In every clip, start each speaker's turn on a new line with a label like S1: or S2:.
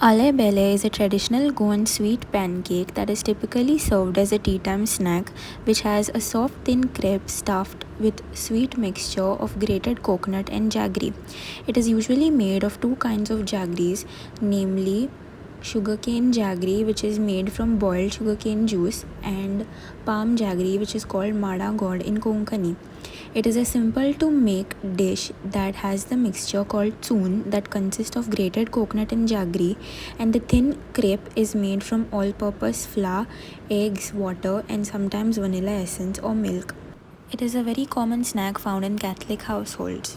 S1: Ale bele is a traditional Goan sweet pancake that is typically served as a tea time snack, which has a soft thin crepe stuffed with sweet mixture of grated coconut and jaggery. It is usually made of two kinds of jaggeries, namely sugarcane jaggery, which is made from boiled sugarcane juice, and palm jaggery, which is called mada god in Konkani. It is a simple to make dish that has the mixture called tsoon that consists of grated coconut and jaggery, and the thin crepe is made from all purpose flour, eggs, water, and sometimes vanilla essence or milk. It is a very common snack found in Catholic households.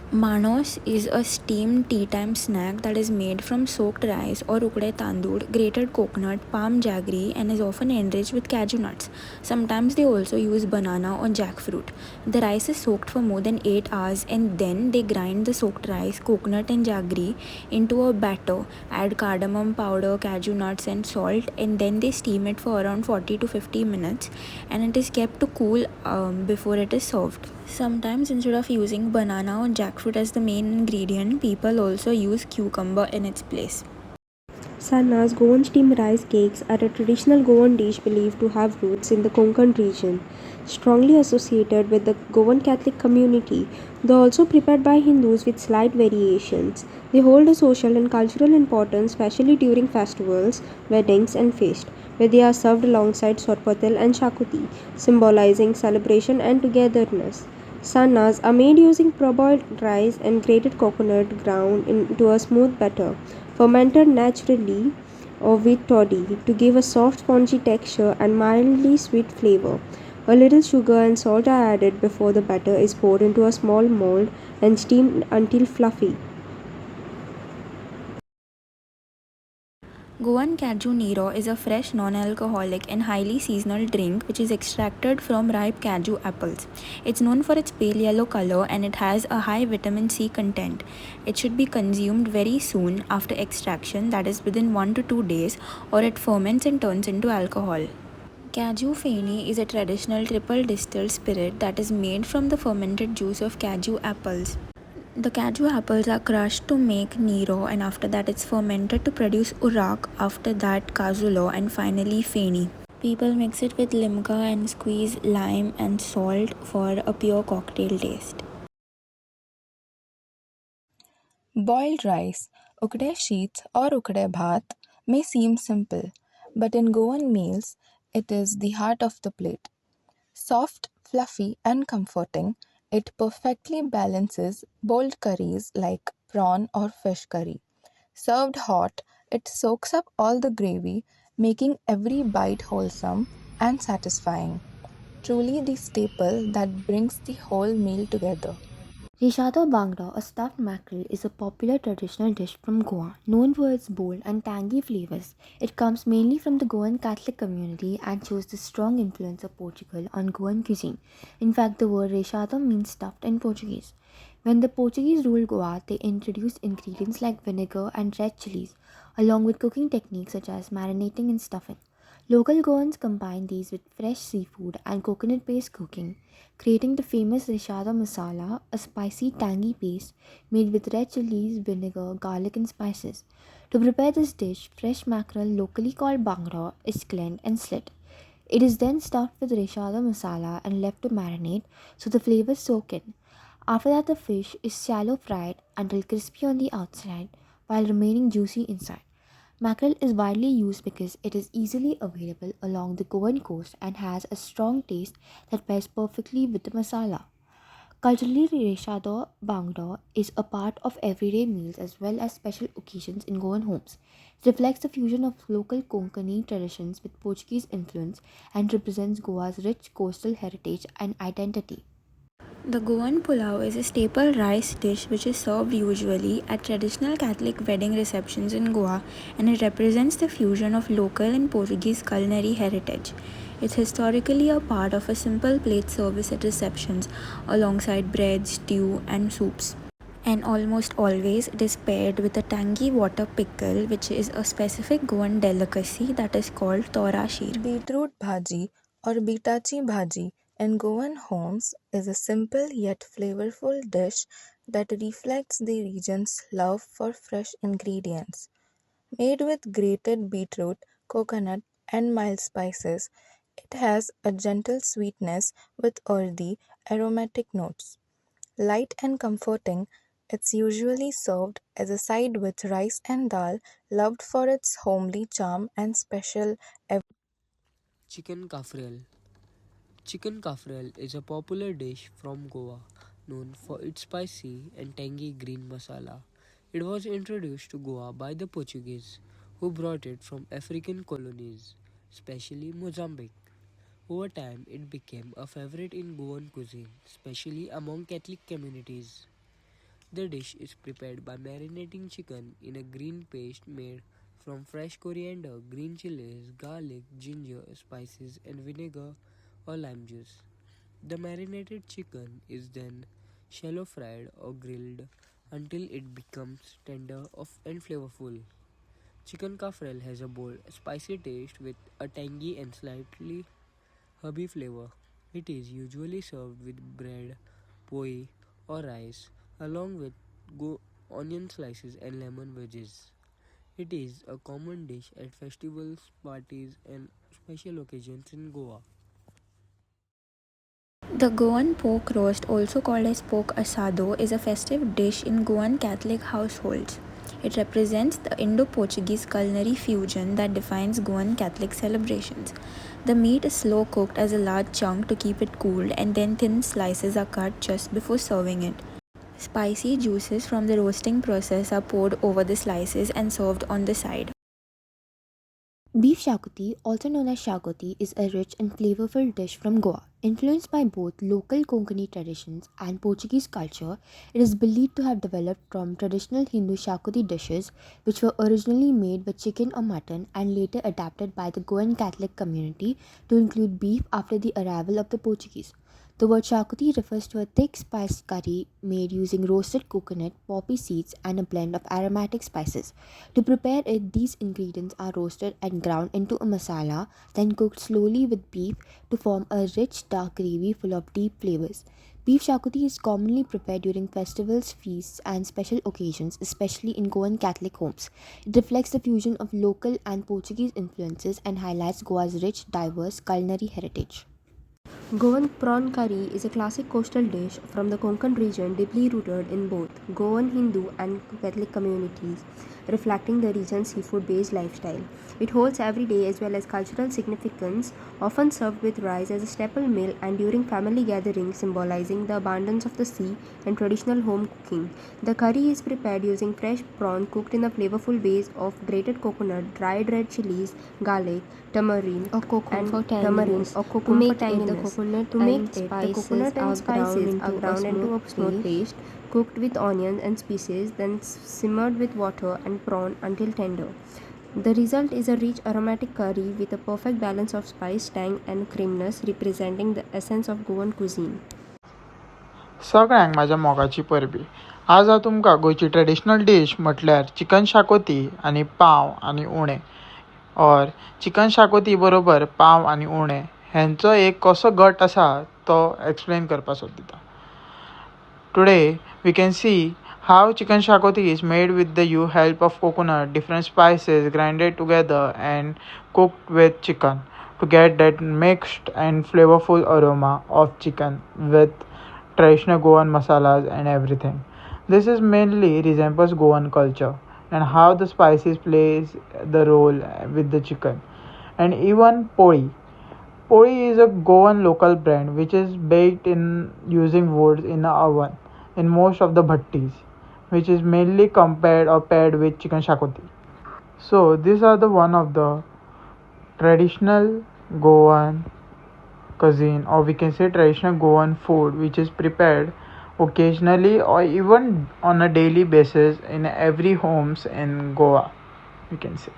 S1: Manos is a steamed tea time snack that is made from soaked rice or ukde tandoor, grated coconut, palm jaggery, and is often enriched with cashew nuts. Sometimes they also use banana or jackfruit. The rice is soaked for more than 8 hours and then they grind the soaked rice, coconut, and jaggery into a batter, add cardamom powder, cashew nuts, and salt, and then they steam it for around 40 to 50 minutes and it is kept to cool before it is served. Sometimes instead of using banana or jackfruit as the main ingredient, people also use cucumber in its place.
S2: Sanna's Goan steamed rice cakes are a traditional Goan dish believed to have roots in the Konkan region, strongly associated with the Goan Catholic community, though also prepared by Hindus with slight variations. They hold a social and cultural importance, especially during festivals, weddings, and feasts, where they are served alongside sorpatel and shakuti, symbolizing celebration and togetherness. Sannas are made using parboiled rice and grated coconut ground into a smooth batter, fermented naturally or with toddy to give a soft spongy texture and mildly sweet flavor. A little sugar and salt are added before the batter is poured into a small mold and steamed until fluffy.
S1: Goan Caju Nero is a fresh, non-alcoholic and highly seasonal drink which is extracted from ripe caju apples. It's known for its pale yellow color and it has a high vitamin C content. It should be consumed very soon after extraction, that is within 1 to 2 days, or it ferments and turns into alcohol. Caju Feni is a traditional triple distilled spirit that is made from the fermented juice of caju apples. The caju apples are crushed to make Nero, and after that it's fermented to produce Urak, after that Kazulo, and finally Feni. People mix it with limca and squeeze lime and salt for a pure cocktail taste.
S3: Boiled rice, ukde sheets or ukde bhat may seem simple, but in Goan meals, it is the heart of the plate. Soft, fluffy, and comforting, it perfectly balances bold curries like prawn or fish curry. Served hot, it soaks up all the gravy, making every bite wholesome and satisfying. Truly the staple that brings the whole meal together.
S4: Rishado Bhangra, a stuffed mackerel, is a popular traditional dish from Goa, known for its bold and tangy flavors. It comes mainly from the Goan Catholic community and shows the strong influence of Portugal on Goan cuisine. In fact, the word rechado means stuffed in Portuguese. When the Portuguese ruled Goa, they introduced ingredients like vinegar and red chilies, along with cooking techniques such as marinating and stuffing. Local Goans combine these with fresh seafood and coconut based cooking, creating the famous rishada masala, a spicy, tangy paste made with red chilies, vinegar, garlic, and spices. To prepare this dish, fresh mackerel, locally called bangra, is cleaned and slit. It is then stuffed with rishada masala and left to marinate so the flavors soak in. After that, the fish is shallow fried until crispy on the outside while remaining juicy inside. Mackerel is widely used because it is easily available along the Goan coast and has a strong taste that pairs perfectly with the masala. Culturally, reshado bangda is a part of everyday meals as well as special occasions in Goan homes. It reflects the fusion of local Konkani traditions with Portuguese influence and represents Goa's rich coastal heritage and identity.
S1: The Goan pulao is a staple rice dish which is served usually at traditional Catholic wedding receptions in Goa, and it represents the fusion of local and Portuguese culinary heritage. It's historically a part of a simple plate service at receptions alongside bread, stew, and soups. And almost always it is paired with a tangy water pickle, which is a specific Goan delicacy that is called tora shir.
S3: Beetroot bhaji or bitachi bhaji in Goan homes is a simple yet flavorful dish that reflects the region's love for fresh ingredients. Made with grated beetroot, coconut, and mild spices, it has a gentle sweetness with earthy, aromatic notes. Light and comforting, it's usually served as a side with rice and dal, loved for its homely charm and special.
S5: Chicken kafrel. Chicken kafrel is a popular dish from Goa, known for its spicy and tangy green masala. It was introduced to Goa by the Portuguese, who brought it from African colonies, especially Mozambique. Over time, it became a favorite in Goan cuisine, especially among Catholic communities. The dish is prepared by marinating chicken in a green paste made from fresh coriander, green chilies, garlic, ginger, spices, and vinegar or lime juice. The marinated chicken is then shallow fried or grilled until it becomes tender and flavorful. Chicken kafrel has a bold, spicy taste with a tangy and slightly herby flavor. It is usually served with bread, poi, or rice, along with onion slices and lemon wedges. It is a common dish at festivals, parties, and special occasions in Goa.
S1: The Goan pork roast, also called as pork asado, is a festive dish in Goan Catholic households. It represents the Indo Portuguese culinary fusion that defines Goan Catholic celebrations. The meat is slow cooked as a large chunk to keep it cooled, and then thin slices are cut just before serving it. Spicy juices from the roasting process are poured over the slices and served on the side.
S4: Beef shakuti, also known as shakuti, is a rich and flavorful dish from Goa. Influenced by both local Konkani traditions and Portuguese culture, it is believed to have developed from traditional Hindu shakuti dishes, which were originally made with chicken or mutton and later adapted by the Goan Catholic community to include beef after the arrival of the Portuguese. The word shakuti refers to a thick spiced curry made using roasted coconut, poppy seeds, and a blend of aromatic spices. To prepare it, these ingredients are roasted and ground into a masala, then cooked slowly with beef to form a rich, dark gravy full of deep flavors. Beef shakuti is commonly prepared during festivals, feasts, and special occasions, especially in Goan Catholic homes. It reflects the fusion of local and Portuguese influences and highlights Goa's rich, diverse culinary heritage.
S2: Goan prawn curry is a classic coastal dish from the Konkan region deeply rooted in both Goan Hindu and Catholic communities, reflecting the region's seafood based lifestyle. It holds everyday as well as cultural significance, often served with rice as a staple meal and during family gatherings, symbolizing the abundance of the sea and traditional home cooking. The curry is prepared using fresh prawn cooked in a flavorful base of grated coconut, dried red chilies, garlic, tamarind,
S1: Or kokum
S2: and
S1: for
S2: tamarind
S1: tanginess.
S2: or
S1: To
S2: kokum for
S1: make it, the
S2: tanginess.
S1: coconut
S2: To make
S1: and
S2: it, the
S1: spices
S2: coconut and
S1: are ground
S2: spices are
S1: into a
S2: ground into a smooth
S1: smooth paste.
S2: paste, cooked with onions and spices, then simmered with water and prawn until tender. The result is a rich aromatic curry with a perfect balance of spice, tang, and creaminess, representing the essence of Goan cuisine.
S6: सगळ्यांक म्हाज्या मोगाची परबी. आज हांव तुमकां गोंयची traditional dish म्हटल्यार chicken शाकोती आनी पाव आनी उणें और चिकन शाकोती बरोबर पाव आनी उणें हेंचो एक कसो गट आसा तो एक्सप्लेन करपाक सोदता. Today we can see how chicken shakoti is made with the help of coconut, different spices grinded together and cooked with chicken to get that mixed and flavorful aroma of chicken with traditional Goan masalas and everything. This is mainly resembles Goan culture and how the spices plays the role with the chicken and even poi. Poi is a Goan local brand which is baked in using wood in the oven in most of the bhattis, which is mainly compared or paired with chicken shakoti. So these are the one of the traditional Goan cuisine, or we can say traditional Goan food, which is prepared occasionally or even on a daily basis in every homes in Goa, we can say.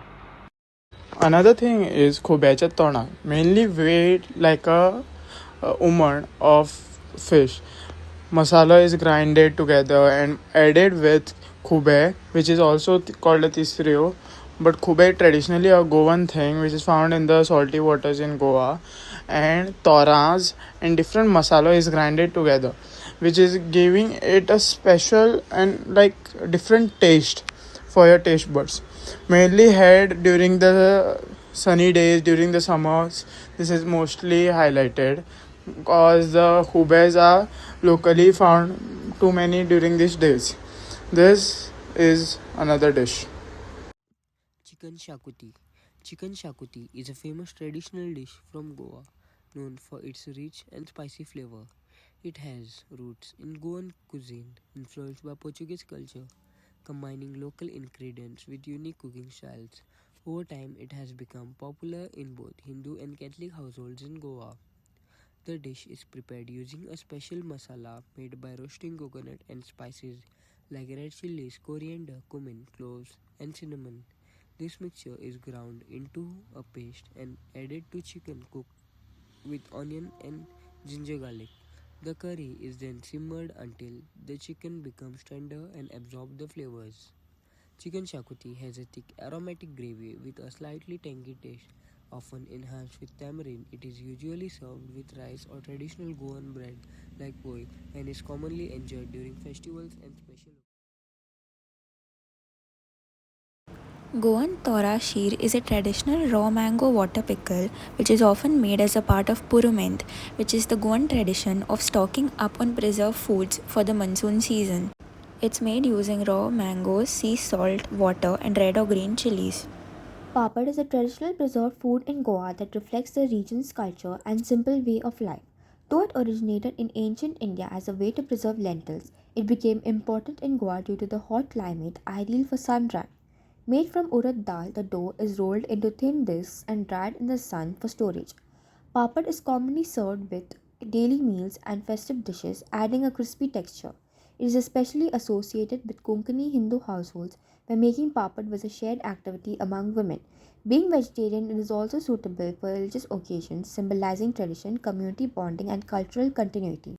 S6: Another thing is khobacha tona, mainly weighed like a umman of fish. Masala is grinded together and added with khube, which is also called a tisrio. But khube traditionally a Goan thing which is found in the salty waters in Goa, and toras and different masala is grinded together, which is giving it a special and like different taste for your taste buds. Mainly had during the sunny days, during the summers, this is mostly highlighted because the hubes are locally found too many during these days. This is another dish.
S5: Chicken shakuti. Chicken shakuti is a famous traditional dish from Goa, known for its rich and spicy flavor. It has roots in Goan cuisine, influenced by Portuguese culture, combining local ingredients with unique cooking styles. Over time, it has become popular in both Hindu and Catholic households in Goa. The dish is prepared using a special masala made by roasting coconut and spices like red chilies, coriander, cumin, cloves, and cinnamon. This mixture is ground into a paste and added to chicken cooked with onion and ginger garlic. The curry is then simmered until the chicken becomes tender and absorbs the flavors. Chicken shakuti has a thick aromatic gravy with a slightly tangy taste, often enhanced with tamarind. It is usually served with rice or traditional Goan bread like poi and is commonly enjoyed during festivals and special occasions.
S1: Goan Tora Sheer is a traditional raw mango water pickle which is often made as a part of Purument, which is the Goan tradition of stocking up on preserved foods for the monsoon season. It's made using raw mangoes, sea salt, water, and red or green chilies.
S4: Papad is a traditional preserved food in Goa that reflects the region's culture and simple way of life. Though it originated in ancient India as a way to preserve lentils, it became important in Goa due to the hot climate ideal for sun drying. Made from urad dal, the dough is rolled into thin discs and dried in the sun for storage. Papad is commonly served with daily meals and festive dishes, adding a crispy texture. It is especially associated with Konkani Hindu households where making papad was a shared activity among women. Being vegetarian, it is also suitable for religious occasions, symbolizing tradition, community bonding, and cultural continuity.